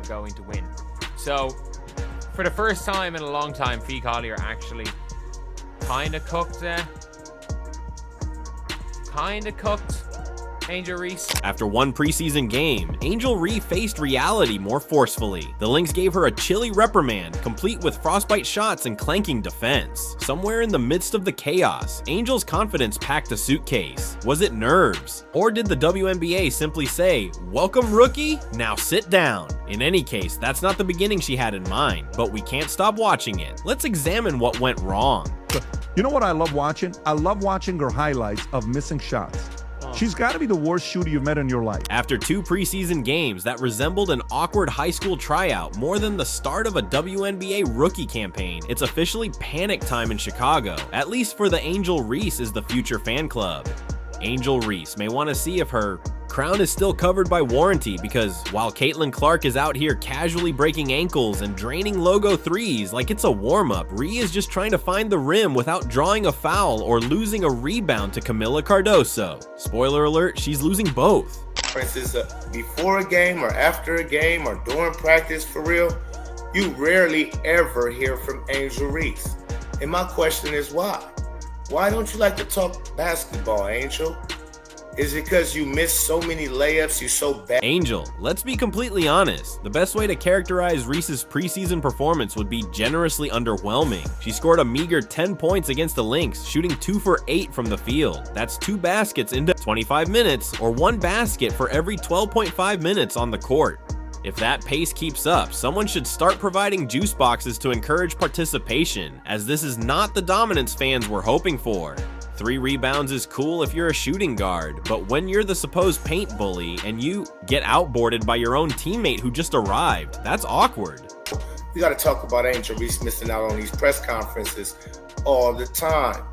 going to win. So, for the first time in a long time, Fee Collier actually kind of cooked Angel Reese. After one preseason game, Angel Reese faced reality more forcefully. The Lynx gave her a chilly reprimand, complete with frostbite shots and clanking defense. Somewhere in the midst of the chaos, Angel's confidence packed a suitcase. Was it nerves? Or did the WNBA simply say, "Welcome, rookie, now sit down"? In any case, that's not the beginning she had in mind, but we can't stop watching it. Let's examine what went wrong. You know what I love watching? I love watching her highlights of missing shots. She's got to be the worst shooter you've met in your life. After two preseason games that resembled an awkward high school tryout more than the start of a WNBA rookie campaign, it's officially panic time in Chicago, at least for the Angel Reese is the future fan club. Angel Reese may want to see if her crown is still covered by warranty, because while Caitlin Clark is out here casually breaking ankles and draining logo threes like it's a warm-up, Rhea is just trying to find the rim without drawing a foul or losing a rebound to Camila Cardoso. Spoiler alert, she's losing both. For instance, before a game or after a game or during practice for real, you rarely ever hear from Angel Reese. And my question is why? Why don't you like to talk basketball, Angel? Is it because you missed so many layups, you so bad? Angel, let's be completely honest. The best way to characterize Reese's preseason performance would be generously underwhelming. She scored a meager 10 points against the Lynx, shooting 2 for 8 from the field. That's 2 baskets into 25 minutes, or 1 basket for every 12.5 minutes on the court. If that pace keeps up, someone should start providing juice boxes to encourage participation, as this is not the dominance fans were hoping for. 3 rebounds is cool if you're a shooting guard, but when you're the supposed paint bully and you get outboarded by your own teammate who just arrived, that's awkward. We got to talk about Angel Reese missing out on these press conferences all the time.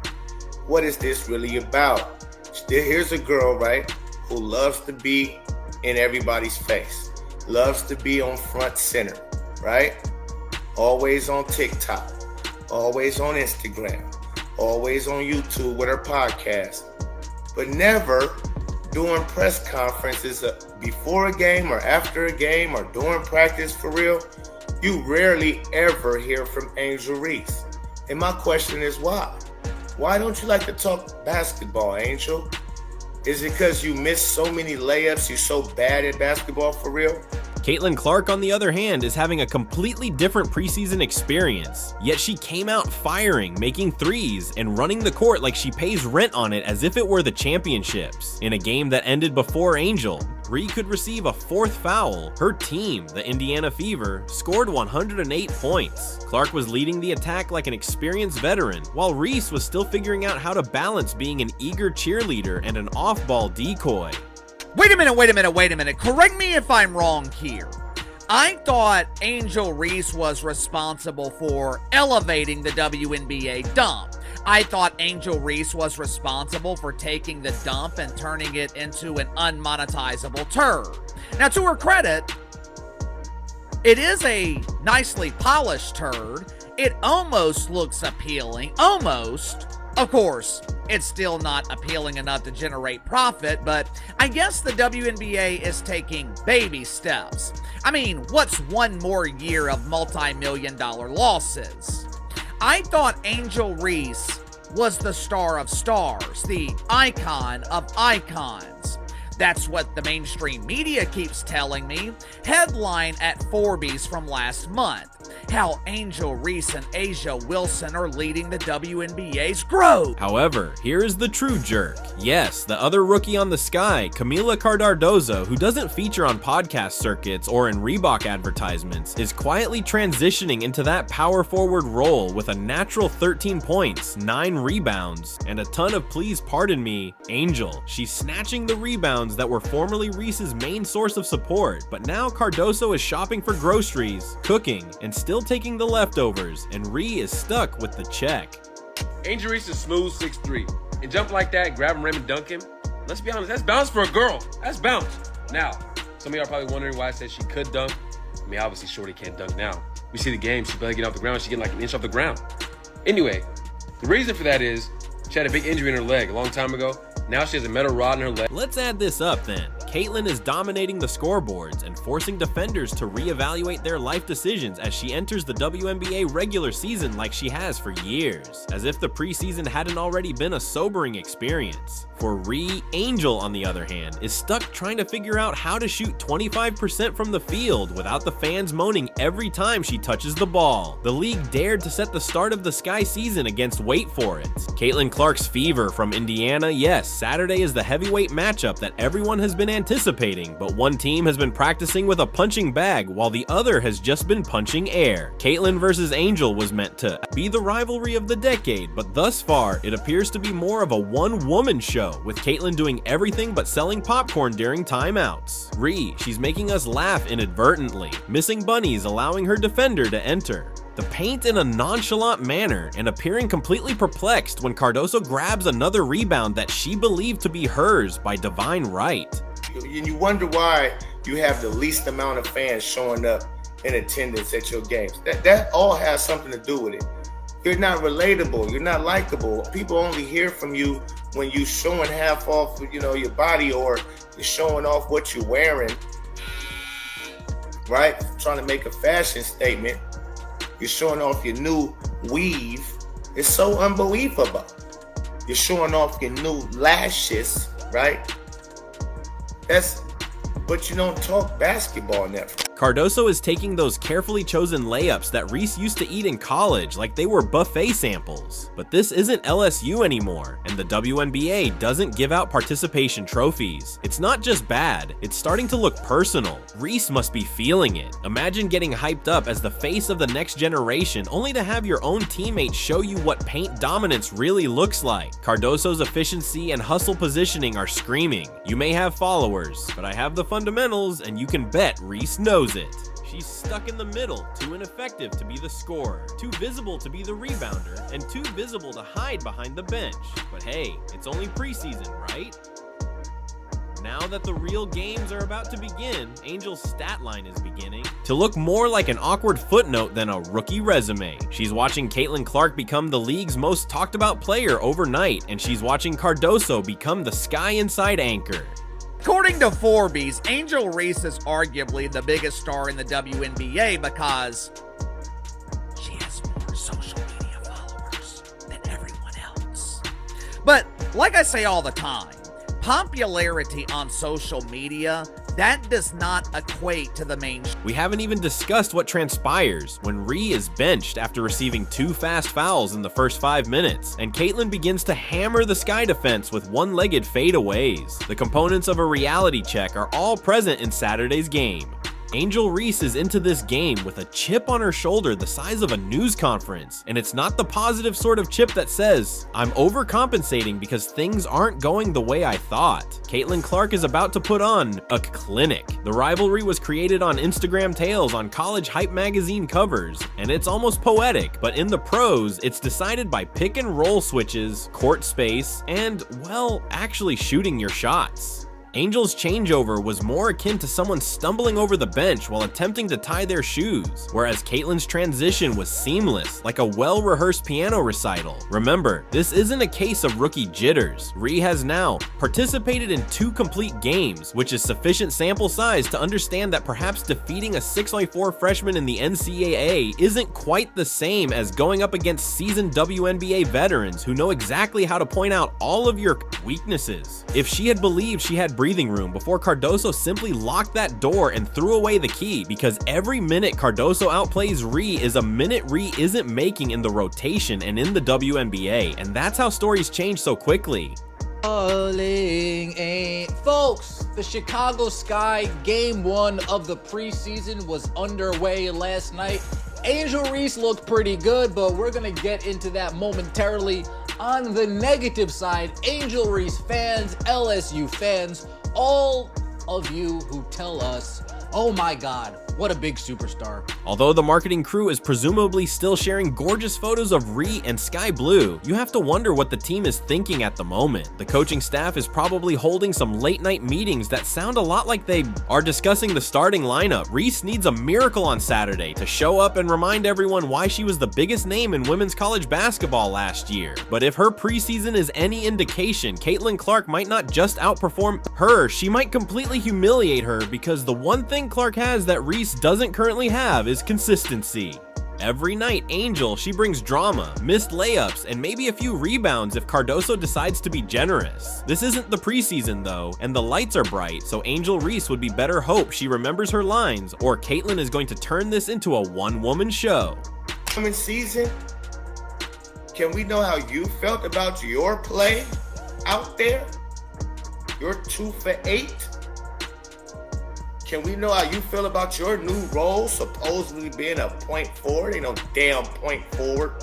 What is this really about? Here's a girl, right, who loves to be in everybody's face, loves to be on front center, right? Always on TikTok, always on Instagram, always on YouTube with her podcast, but never during press conferences before a game or after a game or during practice for real. You rarely ever hear from Angel Reese. And my question is why? Why don't you like to talk basketball, Angel? Is it because you missed so many layups, you so bad at basketball for real? Caitlin Clark, on the other hand, is having a completely different preseason experience. Yet she came out firing, making threes, and running the court like she pays rent on it as if it were the championships. In a game that ended before Angel, Rhea could receive a 4th foul. Her team, the Indiana Fever, scored 108 points. Clark was leading the attack like an experienced veteran, while Reese was still figuring out how to balance being an eager cheerleader and an off-ball decoy. Wait a minute. Correct me if I'm wrong here. I thought Angel Reese was responsible for elevating the WNBA dump. I thought Angel Reese was responsible for taking the dump and turning it into an unmonetizable turd. Now, to her credit, it is a nicely polished turd. It almost looks appealing. Almost. Of course, it's still not appealing enough to generate profit, but I guess the WNBA is taking baby steps. I mean, what's one more year of multi-million-dollar losses? I thought Angel Reese was the star of stars, the icon of icons. That's what the mainstream media keeps telling me. Headline at Forbes from last month. How Angel Reese and Asia Wilson are leading the WNBA's growth. However, here is the true jerk. Yes, the other rookie on the sky, Camila Cardoso, who doesn't feature on podcast circuits or in Reebok advertisements, is quietly transitioning into that power forward role with a natural 13 points, 9 rebounds, and a ton of, please pardon me, Angel. She's snatching the rebounds that were formerly Reese's main source of support, but now Cardoso is shopping for groceries, cooking, and still taking the leftovers, and Rhea is stuck with the check. Angel Reese is smooth 6'3", and jump like that, grab him, rim, and dunk him. Let's be honest, that's bounce for a girl. That's bounce. Now, some of y'all are probably wondering why I said she could dunk. I mean, obviously, Shorty can't dunk now. We see the game, she barely get off the ground, she getting like an inch off the ground. Anyway, the reason for that is she had a big injury in her leg a long time ago. Now she has a metal rod in her leg. Let's add this up then. Caitlin is dominating the scoreboards and forcing defenders to reevaluate their life decisions as she enters the WNBA regular season like she has for years, as if the preseason hadn't already been a sobering experience. For Reese, Angel, on the other hand, is stuck trying to figure out how to shoot 25% from the field without the fans moaning every time she touches the ball. The league dared to set the start of the Sky season against wait for it, Caitlin Clark's Fever from Indiana. Yes, Saturday is the heavyweight matchup that everyone has been anticipating, but one team has been practicing with a punching bag while the other has just been punching air. Caitlin versus Angel was meant to be the rivalry of the decade, but thus far, it appears to be more of a one-woman show, with Caitlin doing everything but selling popcorn during timeouts. Reese, she's making us laugh inadvertently, missing bunnies allowing her defender to enter the paint in a nonchalant manner and appearing completely perplexed when Cardoso grabs another rebound that she believed to be hers by divine right. You wonder why you have the least amount of fans showing up in attendance at your games. That all has something to do with it. You're not relatable. You're not likable. People only hear from you when you showing half off, your body, or you're showing off what you're wearing, right? Trying to make a fashion statement. You're showing off your new weave. It's so unbelievable. You're showing off your new lashes, right? But you don't talk basketball in that. Cardoso is taking those carefully chosen layups that Reese used to eat in college like they were buffet samples. But this isn't LSU anymore, and the WNBA doesn't give out participation trophies. It's not just bad, it's starting to look personal. Reese must be feeling it. Imagine getting hyped up as the face of the next generation only to have your own teammates show you what paint dominance really looks like. Cardoso's efficiency and hustle positioning are screaming. You may have followers, but I have the fundamentals, and you can bet Reese knows it. She's stuck in the middle, too ineffective to be the scorer, too visible to be the rebounder, and too visible to hide behind the bench. But hey, it's only preseason, right? Now that the real games are about to begin, Angel's stat line is beginning to look more like an awkward footnote than a rookie resume. She's watching Caitlin Clark become the league's most talked about player overnight, and she's watching Cardoso become the Sky Inside anchor. According to Forbes, Angel Reese is arguably the biggest star in the WNBA because she has more social media followers than everyone else. But like I say all the time, popularity on social media, that does not equate to the main. We haven't even discussed what transpires when Reese is benched after receiving 2 fast fouls in the first 5 minutes, and Caitlin begins to hammer the Sky defense with one-legged fadeaways. The components of a reality check are all present in Saturday's game. Angel Reese is into this game with a chip on her shoulder the size of a news conference, and it's not the positive sort of chip that says, "I'm overcompensating because things aren't going the way I thought." Caitlin Clark is about to put on a clinic. The rivalry was created on Instagram Tales on college hype magazine covers, and it's almost poetic, but in the pros, it's decided by pick and roll switches, court space, and, well, actually shooting your shots. Angel's changeover was more akin to someone stumbling over the bench while attempting to tie their shoes, whereas Caitlin's transition was seamless, like a well-rehearsed piano recital. Remember, this isn't a case of rookie jitters. Reese has now participated in 2 complete games, which is sufficient sample size to understand that perhaps defeating a 6'4" freshman in the NCAA isn't quite the same as going up against seasoned WNBA veterans who know exactly how to point out all of your weaknesses. If she had believed she had breathing room before Cardoso simply locked that door and threw away the key, because every minute Cardoso outplays Reese is a minute Reese isn't making in the rotation and in the WNBA, and that's how stories change so quickly. Folks, the Chicago Sky Game 1 of the preseason was underway last night. Angel Reese looked pretty good, but we're gonna get into that momentarily. On the negative side, Angel Reese fans, LSU fans, all of you who tell us, oh my God, What a big superstar. Although the marketing crew is presumably still sharing gorgeous photos of Ree and Sky Blue, you have to wonder what the team is thinking at the moment. The coaching staff is probably holding some late night meetings that sound a lot like they are discussing the starting lineup. Reese needs a miracle on Saturday to show up and remind everyone why she was the biggest name in women's college basketball last year. But if her preseason is any indication, Caitlin Clark might not just outperform her, she might completely humiliate her, because the one thing Clark has that Reese doesn't currently have is consistency. Every night, Angel, she brings drama, missed layups, and maybe a few rebounds if Cardoso decides to be generous. This isn't the preseason though, and the lights are bright, so Angel Reese would be better hope she remembers her lines, or Caitlin is going to turn this into a one-woman show. Coming season, can we know how you felt about your play out there? You're 2 for 8. Can we know how you feel about your new role, supposedly being a point forward? Ain't no damn point forward.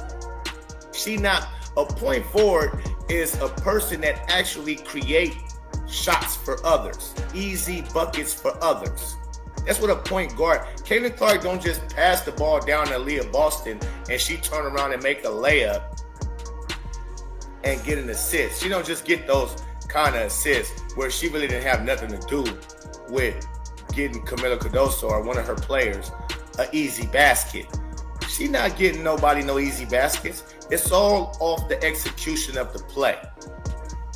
A point forward is a person that actually create shots for others, easy buckets for others. That's what a point guard. Caitlin Clark don't just pass the ball down to Leah Boston and she turn around and make a layup and get an assist. She don't just get those kind of assists where she really didn't have nothing to do with getting Camila Cardoso or one of her players an easy basket. She's not getting nobody no easy baskets. It's all off the execution of the play.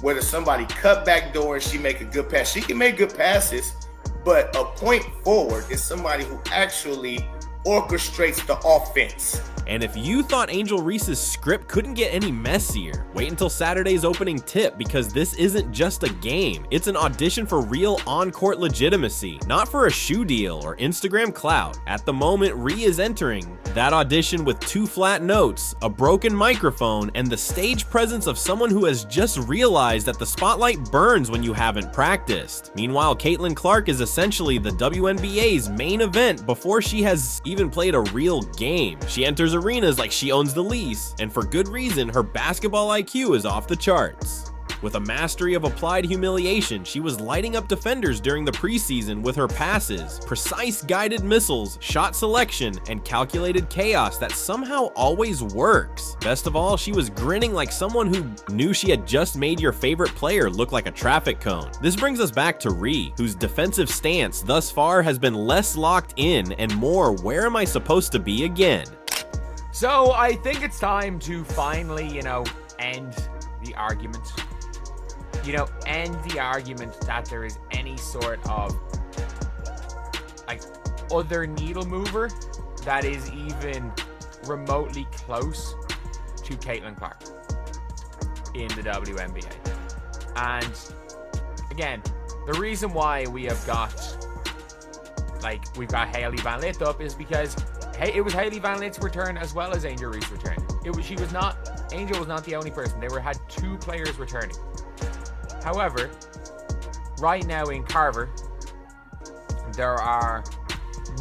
Whether somebody cut back door and she make a good pass. She can make good passes, but a point forward is somebody who actually orchestrates the offense. And if you thought Angel Reese's script couldn't get any messier, wait until Saturday's opening tip, because this isn't just a game. It's an audition for real on-court legitimacy, not for a shoe deal or Instagram clout. At the moment, Ree is entering that audition with 2 flat notes, a broken microphone, and the stage presence of someone who has just realized that the spotlight burns when you haven't practiced. Meanwhile, Caitlin Clark is essentially the WNBA's main event before she has even played a real game. She enters arenas like she owns the lease, and for good reason. Her basketball IQ is off the charts. With a mastery of applied humiliation, she was lighting up defenders during the preseason with her passes, precise guided missiles, shot selection, and calculated chaos that somehow always works. Best of all, she was grinning like someone who knew she had just made your favorite player look like a traffic cone. This brings us back to Ree, whose defensive stance thus far has been less locked in and more where am I supposed to be again. So I think it's time to finally, end the argument. End the argument that there is any sort of other needle mover that is even remotely close to Caitlin Clark in the WNBA. And again, the reason why we've got Hailey Van Lith up is because it was Hailey Van Lith's return as well as Angel Reese return. Angel was not the only person. They had 2 players returning. However, right now in Carver, there are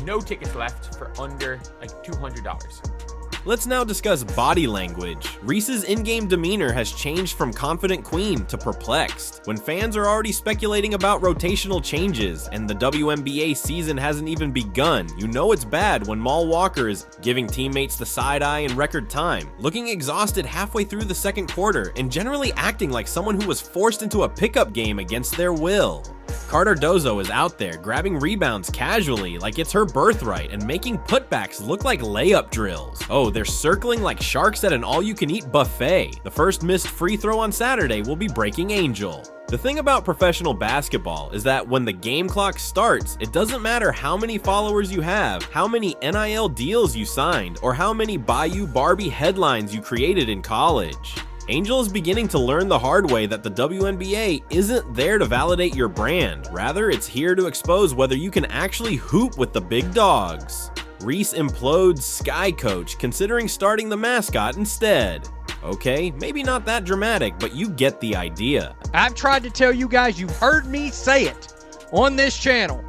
no tickets left for under $200. Let's now discuss body language. Reese's in-game demeanor has changed from confident queen to perplexed. When fans are already speculating about rotational changes and the WNBA season hasn't even begun, you know it's bad when Mal Walker is giving teammates the side eye in record time, looking exhausted halfway through the second quarter, and generally acting like someone who was forced into a pickup game against their will. Cardoso is out there grabbing rebounds casually like it's her birthright and making putbacks look like layup drills. Oh, they're circling like sharks at an all-you-can-eat buffet. The first missed free throw on Saturday will be breaking Angel. The thing about professional basketball is that when the game clock starts, it doesn't matter how many followers you have, how many NIL deals you signed, or how many Bayou Barbie headlines you created in college. Angel is beginning to learn the hard way that the WNBA isn't there to validate your brand. Rather, it's here to expose whether you can actually hoop with the big dogs. Reese implodes Sky Coach, considering starting the mascot instead. Okay, maybe not that dramatic, but you get the idea. I've tried to tell you guys, you've heard me say it on this channel.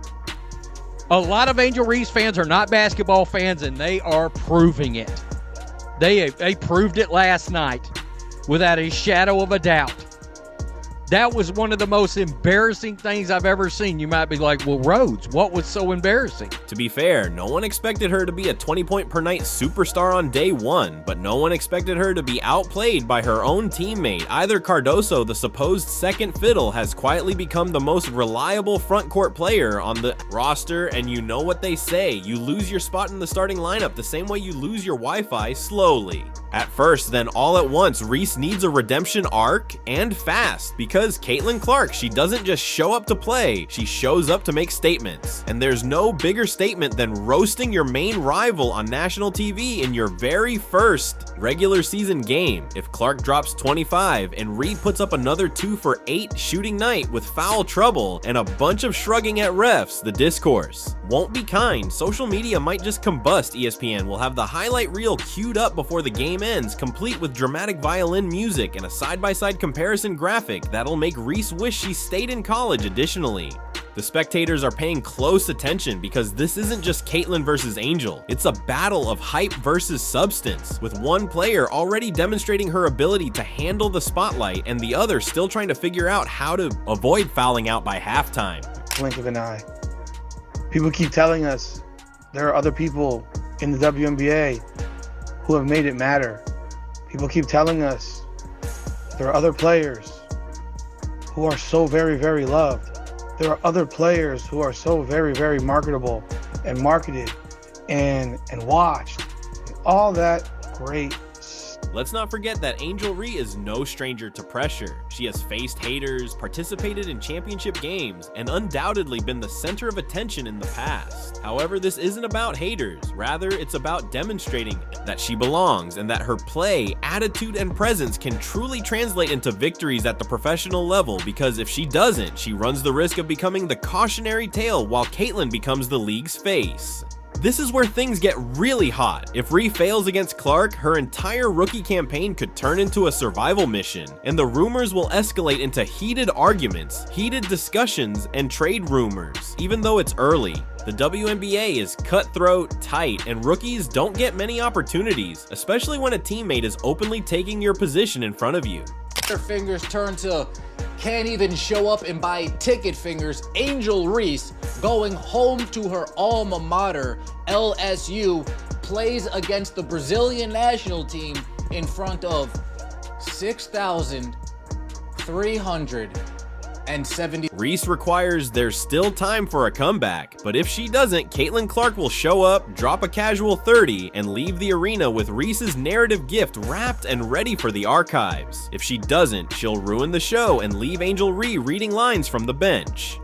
A lot of Angel Reese fans are not basketball fans, and they are proving it. They proved it last night without a shadow of a doubt. That was one of the most embarrassing things I've ever seen. You might be like, well, Rhodes, what was so embarrassing? To be fair, no one expected her to be a 20-point-per-night superstar on day one, but no one expected her to be outplayed by her own teammate. Either Cardoso, the supposed second fiddle, has quietly become the most reliable frontcourt player on the roster, and you know what they say, you lose your spot in the starting lineup the same way you lose your Wi-Fi, slowly. At first, then all at once, Reese needs a redemption arc, and fast, because Caitlin Clark, she doesn't just show up to play, she shows up to make statements. And there's no bigger statement than roasting your main rival on national TV in your very first regular season game. If Clark drops 25 and Reed puts up another 2 for 8 shooting night with foul trouble and a bunch of shrugging at refs, the discourse won't be kind. Social media might just combust. ESPN will have the highlight reel queued up before the game ends, complete with dramatic violin music and a side-by-side comparison graphic that'll make Reese wish she stayed in college. Additionally, the spectators are paying close attention because this isn't just Caitlin versus Angel, it's a battle of hype versus substance, with one player already demonstrating her ability to handle the spotlight and the other still trying to figure out how to avoid fouling out by halftime. Blink of an eye. People keep telling us there are other people in the WNBA who have made it matter. People keep telling us there are other players who are so very, very loved. There are other players who are so very, very marketable and marketed and watched. All that great. Let's not forget that Angel Reese is no stranger to pressure. She has faced haters, participated in championship games, and undoubtedly been the center of attention in the past. However, this isn't about haters. Rather, it's about demonstrating that she belongs and that her play, attitude, and presence can truly translate into victories at the professional level, because if she doesn't, she runs the risk of becoming the cautionary tale while Caitlin becomes the league's face. This is where things get really hot. If Ree fails against Clark, her entire rookie campaign could turn into a survival mission, and the rumors will escalate into heated arguments, heated discussions, and trade rumors. Even though it's early, the WNBA is cutthroat, tight, and rookies don't get many opportunities, especially when a teammate is openly taking your position in front of you. Her fingers turn to can't even show up and buy ticket fingers. Angel Reese, going home to her alma mater, LSU, plays against the Brazilian national team in front of 6,370. Reese requires there's still time for a comeback, but if she doesn't, Caitlin Clark will show up, drop a casual 30, and leave the arena with Reese's narrative gift wrapped and ready for the archives. If she doesn't, she'll ruin the show and leave Angel Reese reading lines from the bench.